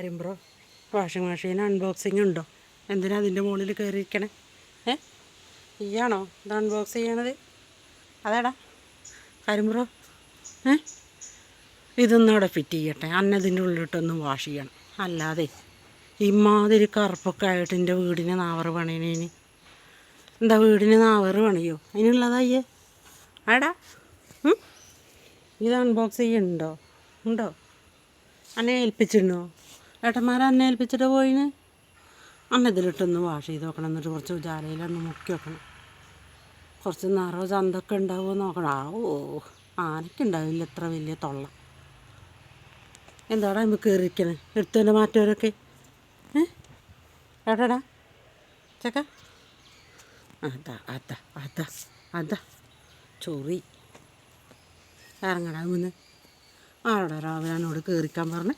കാര്യം bro, washing machine unboxing ഉണ്ടോ? എന്തിനാ അതിൻ്റെ മുകളിൽ കയറിയിരിക്കണേ? ഈയാണോ ഇത് അൺബോക്സ് ചെയ്യണത്? അതേടാ കാര്യം ബ്രോ, ഇതൊന്നും അവിടെ ഫിറ്റ് ചെയ്യട്ടെ, അന്നതിൻ്റെ ഉള്ളിലിട്ടൊന്ന് വാഷ് ചെയ്യണം. അല്ലാതെ ഇമാതിരി കറുപ്പൊക്കെ ആയിട്ട് എൻ്റെ വീടിന് നാവറ് പണിയണേന് എന്താ വീടിന് നാവറ് പണിയോ? അതിനുള്ളതായേ ആടാ. ഇത് അൺബോക്സ് ചെയ്യുന്നുണ്ടോ? ഉണ്ടോ? അന്നെ ഏൽപ്പിച്ചിരുന്നോ? ഏട്ടന്മാരെ അന്നെ ഏൽപ്പിച്ചിട്ട് പോയിന്. അന്നതിലിട്ടൊന്ന് വാഷ് ചെയ്ത് നോക്കണം. എന്നിട്ട് കുറച്ച് ജാലയിലൊന്ന് മുക്കി വെക്കണം. കുറച്ച് നിറവ് ചന്തൊക്കെ ഉണ്ടാവുമോ നോക്കണം. ആനയ്ക്കുണ്ടാവില്ല ഇത്ര വലിയ തൊള്ള. എന്താടാ നമുക്ക് കയറിയിരിക്കണേ? എടുത്തതിൻ്റെ മാറ്റവരൊക്കെ ഏട്ടാടാ ചക്ക. അതാ അതാ അതാ അതാ ചൊറി. ഇറങ്ങടാ മുന്ന്. ആരോടാ രാവിലെ എന്നോട് കയറിക്കാൻ പറഞ്ഞേ?